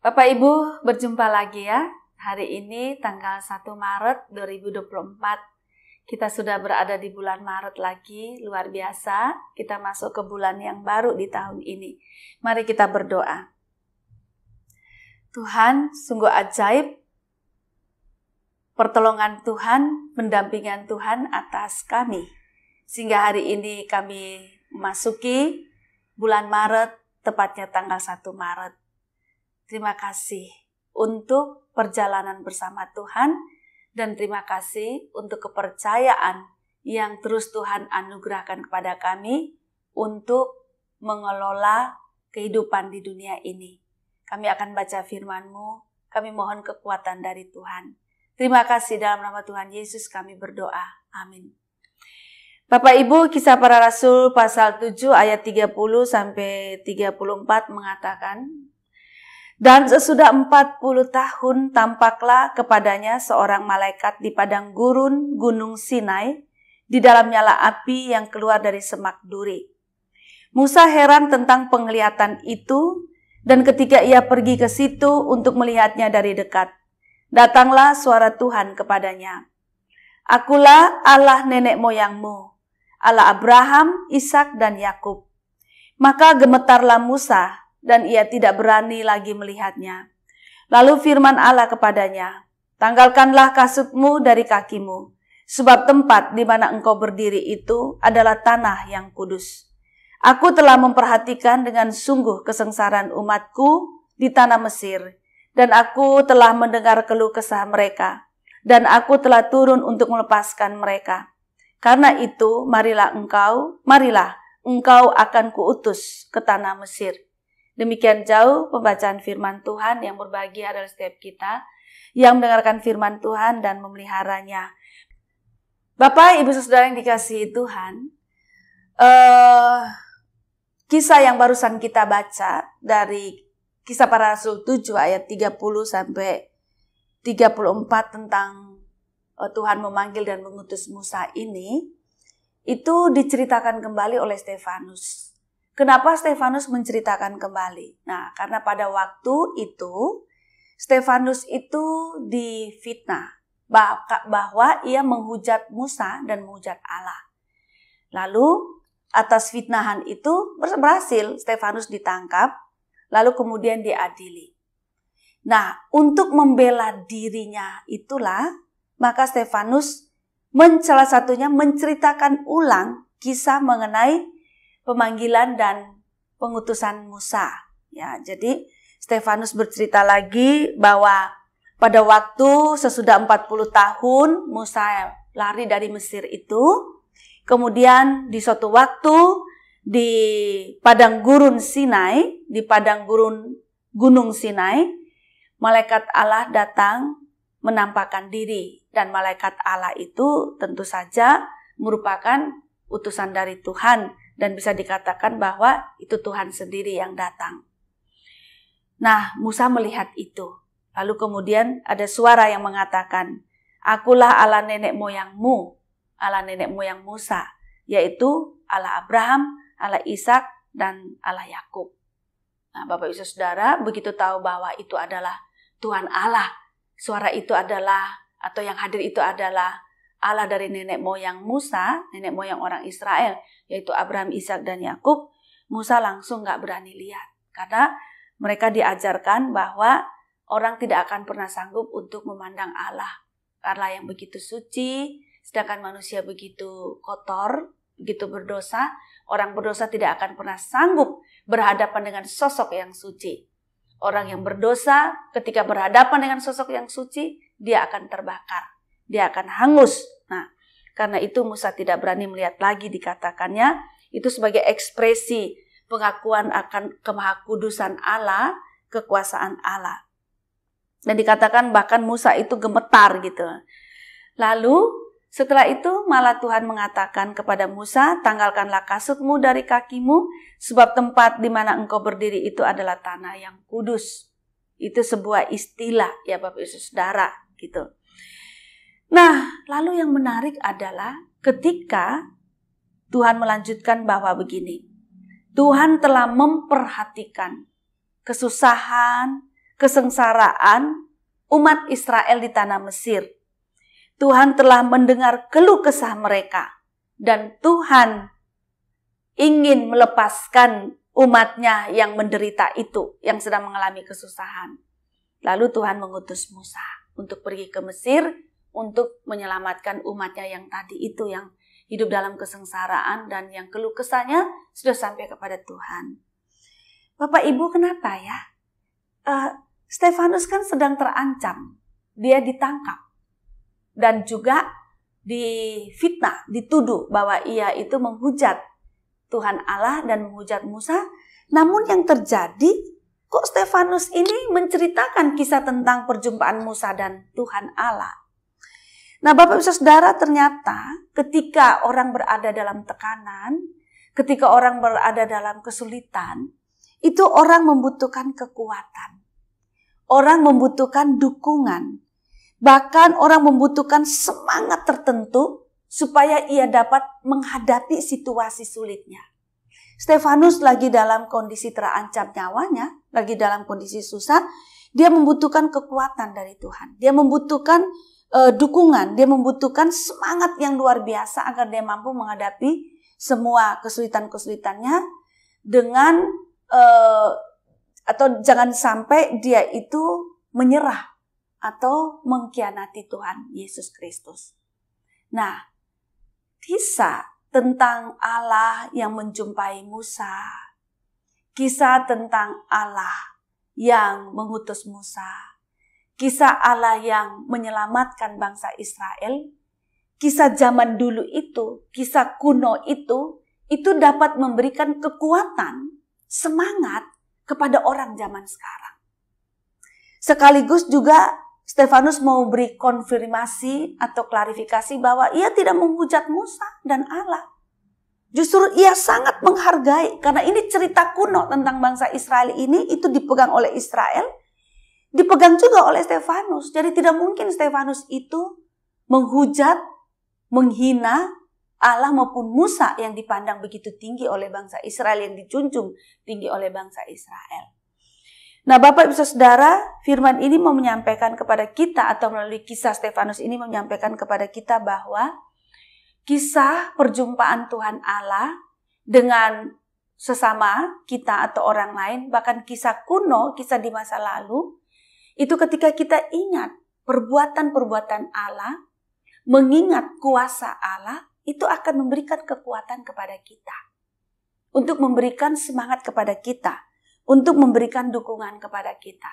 Bapak Ibu, berjumpa lagi ya. Hari ini tanggal 1 Maret 2024. Kita sudah berada di bulan Maret lagi, luar biasa. Kita masuk ke bulan yang baru di tahun ini. Mari kita berdoa. Tuhan, sungguh ajaib. Pertolongan Tuhan, pendampingan Tuhan atas kami. Sehingga hari ini kami memasuki bulan Maret, tepatnya tanggal 1 Maret. Terima kasih untuk perjalanan bersama Tuhan dan terima kasih untuk kepercayaan yang terus Tuhan anugerahkan kepada kami untuk mengelola kehidupan di dunia ini. Kami akan baca firman-Mu, kami mohon kekuatan dari Tuhan. Terima kasih dalam nama Tuhan Yesus kami berdoa. Amin. Bapak Ibu, Kisah Para Rasul pasal 7 ayat 30 sampai 34 mengatakan, dan sesudah 40 tahun tampaklah kepadanya seorang malaikat di padang gurun Gunung Sinai, di dalam nyala api yang keluar dari semak duri. Musa heran tentang penglihatan itu, dan ketika ia pergi ke situ untuk melihatnya dari dekat, datanglah suara Tuhan kepadanya. Akulah Allah nenek moyangmu, Allah Abraham, Ishak dan Yakub. Maka gemetarlah Musa, dan ia tidak berani lagi melihatnya. Lalu firman Allah kepadanya, tanggalkanlah kasutmu dari kakimu, sebab tempat di mana engkau berdiri itu adalah tanah yang kudus. Aku telah memperhatikan dengan sungguh kesengsaraan umatku di tanah Mesir, dan aku telah mendengar keluh kesah mereka, dan aku telah turun untuk melepaskan mereka. Karena itu, marilah engkau akan kuutus ke tanah Mesir. Demikian jauh pembacaan firman Tuhan. Yang berbahagia adalah setiap kita yang mendengarkan firman Tuhan dan memeliharanya. Bapak, Ibu, Saudara yang dikasihi Tuhan, kisah yang barusan kita baca dari Kisah Para Rasul 7 ayat 30 sampai 34 tentang Tuhan memanggil dan mengutus Musa ini, itu diceritakan kembali oleh Stefanus. Kenapa Stefanus menceritakan kembali? Nah, karena pada waktu itu Stefanus itu difitnah bahwa ia menghujat Musa dan menghujat Allah. Lalu atas fitnahan itu berhasil Stefanus ditangkap, lalu kemudian diadili. Nah, untuk membela dirinya itulah maka Stefanus salah satunya menceritakan ulang kisah mengenai pemanggilan dan pengutusan Musa. Ya, jadi Stefanus bercerita lagi bahwa pada waktu sesudah 40 tahun Musa lari dari Mesir itu, kemudian di suatu waktu di padang gurun Sinai, di padang gurun Gunung Sinai, malaikat Allah datang menampakkan diri, dan malaikat Allah itu tentu saja merupakan utusan dari Tuhan. Dan bisa dikatakan bahwa itu Tuhan sendiri yang datang. Nah, Musa melihat itu. Lalu kemudian ada suara yang mengatakan, akulah Allah nenek moyangmu, Allah nenek moyang Musa, yaitu Allah Abraham, Allah Ishak, dan Allah Yakub. Nah, Bapak Ibu Saudara, begitu tahu bahwa itu adalah Tuhan Allah, suara itu adalah, atau yang hadir itu adalah Allah dari nenek moyang Musa, nenek moyang orang Israel, yaitu Abraham, Ishak, dan Yakub, Musa langsung gak berani lihat. Karena mereka diajarkan bahwa orang tidak akan pernah sanggup untuk memandang Allah. Allah yang begitu suci, sedangkan manusia begitu kotor, begitu berdosa, orang berdosa tidak akan pernah sanggup berhadapan dengan sosok yang suci. Orang yang berdosa ketika berhadapan dengan sosok yang suci, dia akan terbakar. Dia akan hangus. Nah, karena itu Musa tidak berani melihat lagi, dikatakannya itu sebagai ekspresi pengakuan akan kemahakudusan Allah, kekuasaan Allah. Dan dikatakan bahkan Musa itu gemetar gitu. Lalu setelah itu malah Tuhan mengatakan kepada Musa, tanggalkanlah kasutmu dari kakimu, sebab tempat di mana engkau berdiri itu adalah tanah yang kudus. Itu sebuah istilah ya Bapak Ibu Saudara gitu. Nah, lalu yang menarik adalah ketika Tuhan melanjutkan bahwa begini, Tuhan telah memperhatikan kesusahan, kesengsaraan umat Israel di tanah Mesir. Tuhan telah mendengar keluh kesah mereka dan Tuhan ingin melepaskan umatnya yang menderita itu, yang sedang mengalami kesusahan. Lalu Tuhan mengutus Musa untuk pergi ke Mesir untuk menyelamatkan umatnya yang tadi itu, yang hidup dalam kesengsaraan dan yang keluh kesahnya sudah sampai kepada Tuhan. Bapak Ibu, kenapa ya? Stefanus kan sedang terancam, dia ditangkap dan juga difitnah, dituduh bahwa ia itu menghujat Tuhan Allah dan menghujat Musa. Namun yang terjadi, kok Stefanus ini menceritakan kisah tentang perjumpaan Musa dan Tuhan Allah. Nah, Bapak Ibu Saudara, ternyata ketika orang berada dalam tekanan, ketika orang berada dalam kesulitan, itu orang membutuhkan kekuatan. Orang membutuhkan dukungan. Bahkan orang membutuhkan semangat tertentu supaya ia dapat menghadapi situasi sulitnya. Stefanus lagi dalam kondisi terancam nyawanya, lagi dalam kondisi susah, dia membutuhkan kekuatan dari Tuhan. Dia membutuhkan dukungan, dia membutuhkan semangat yang luar biasa agar dia mampu menghadapi semua kesulitan-kesulitannya dengan atau jangan sampai dia itu menyerah atau mengkhianati Tuhan Yesus Kristus. Nah, kisah tentang Allah yang menjumpai Musa, kisah tentang Allah yang mengutus Musa, kisah Allah yang menyelamatkan bangsa Israel, kisah zaman dulu itu, kisah kuno itu dapat memberikan kekuatan, semangat kepada orang zaman sekarang. Sekaligus juga Stefanus mau beri konfirmasi atau klarifikasi bahwa ia tidak menghujat Musa dan Allah. Justru ia sangat menghargai, karena ini cerita kuno tentang bangsa Israel ini, itu dipegang oleh Israel, dipegang juga oleh Stefanus. Jadi tidak mungkin Stefanus itu menghujat, menghina Allah maupun Musa yang dipandang begitu tinggi oleh bangsa Israel, yang dijunjung tinggi oleh bangsa Israel. Nah, Bapak Ibu Saudara, firman ini mau menyampaikan kepada kita, atau melalui kisah Stefanus ini menyampaikan kepada kita bahwa kisah perjumpaan Tuhan Allah dengan sesama kita atau orang lain, bahkan kisah kuno, kisah di masa lalu, itu ketika kita ingat perbuatan-perbuatan Allah, mengingat kuasa Allah, itu akan memberikan kekuatan kepada kita. Untuk memberikan semangat kepada kita. Untuk memberikan dukungan kepada kita.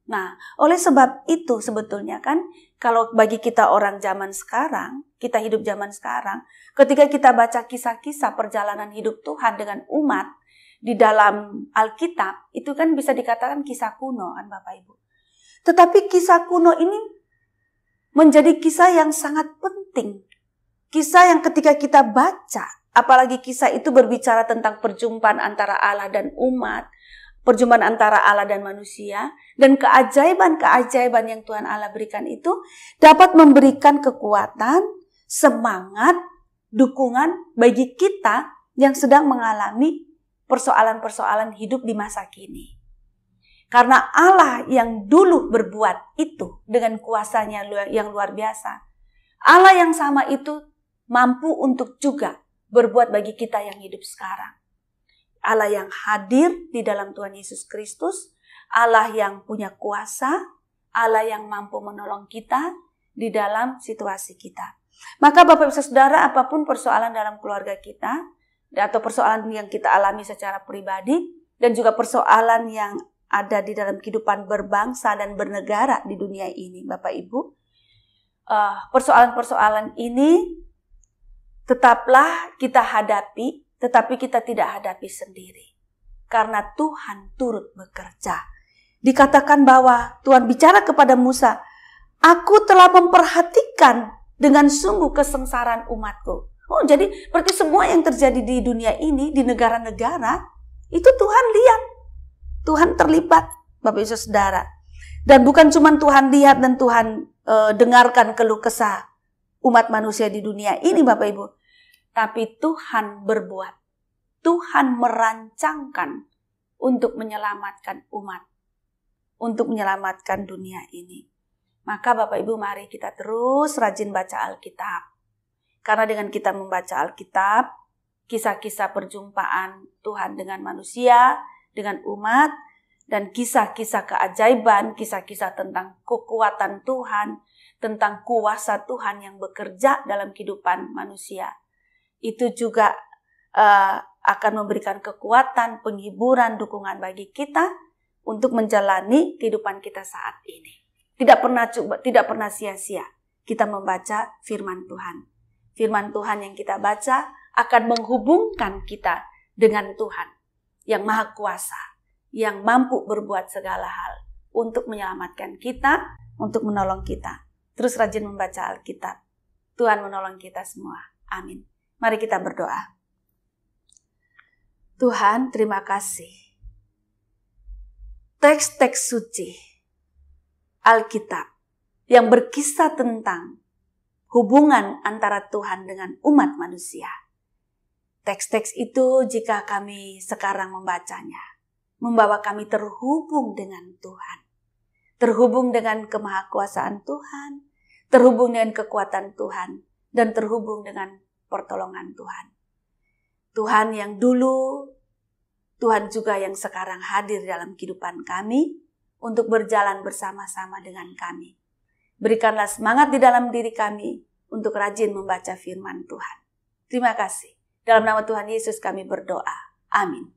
Nah, oleh sebab itu sebetulnya kan, kalau bagi kita orang zaman sekarang, kita hidup zaman sekarang, ketika kita baca kisah-kisah perjalanan hidup Tuhan dengan umat di dalam Alkitab, itu kan bisa dikatakan kisah kuno kan Bapak Ibu. Tetapi kisah kuno ini menjadi kisah yang sangat penting. Kisah yang ketika kita baca, apalagi kisah itu berbicara tentang perjumpaan antara Allah dan umat, perjumpaan antara Allah dan manusia, dan keajaiban-keajaiban yang Tuhan Allah berikan itu dapat memberikan kekuatan, semangat, dukungan bagi kita yang sedang mengalami persoalan-persoalan hidup di masa kini. Karena Allah yang dulu berbuat itu dengan kuasanya yang luar biasa, Allah yang sama itu mampu untuk juga berbuat bagi kita yang hidup sekarang. Allah yang hadir di dalam Tuhan Yesus Kristus, Allah yang punya kuasa, Allah yang mampu menolong kita di dalam situasi kita. Maka Bapak Ibu Saudara, apapun persoalan dalam keluarga kita, atau persoalan yang kita alami secara pribadi, dan juga persoalan yang ada di dalam kehidupan berbangsa dan bernegara di dunia ini, Bapak Ibu, persoalan-persoalan ini tetaplah kita hadapi, tetapi kita tidak hadapi sendiri. Karena Tuhan turut bekerja. Dikatakan bahwa Tuhan bicara kepada Musa, "Aku telah memperhatikan dengan sungguh kesengsaraan umatku." Oh, jadi berarti semua yang terjadi di dunia ini, di negara-negara, itu Tuhan lihat. Tuhan terlibat, Bapak Ibu Saudara. Dan bukan cuma Tuhan lihat dan Tuhan dengarkan keluh kesah umat manusia di dunia ini, Bapak Ibu. Tapi Tuhan berbuat. Tuhan merancangkan untuk menyelamatkan umat. untuk menyelamatkan dunia ini. Maka Bapak Ibu, mari kita terus rajin baca Alkitab. Karena dengan kita membaca Alkitab, kisah-kisah perjumpaan Tuhan dengan manusia, dengan umat, dan kisah-kisah keajaiban, kisah-kisah tentang kekuatan Tuhan, tentang kuasa Tuhan yang bekerja dalam kehidupan manusia. Itu juga akan memberikan kekuatan, penghiburan, dukungan bagi kita untuk menjalani kehidupan kita saat ini. Tidak pernah sia-sia kita membaca firman Tuhan. Firman Tuhan yang kita baca akan menghubungkan kita dengan Tuhan yang Maha Kuasa, yang mampu berbuat segala hal untuk menyelamatkan kita, untuk menolong kita. Terus rajin membaca Alkitab. Tuhan menolong kita semua. Amin. Mari kita berdoa. Tuhan, terima kasih. Teks-teks suci Alkitab yang berkisah tentang hubungan antara Tuhan dengan umat manusia. Teks-teks itu jika kami sekarang membacanya, membawa kami terhubung dengan Tuhan. Terhubung dengan kemahakuasaan Tuhan, terhubung dengan kekuatan Tuhan, dan terhubung dengan pertolongan Tuhan. Tuhan yang dulu, Tuhan juga yang sekarang hadir dalam kehidupan kami untuk berjalan bersama-sama dengan kami. Berikanlah semangat di dalam diri kami untuk rajin membaca firman Tuhan. Terima kasih. Dalam nama Tuhan Yesus kami berdoa. Amin.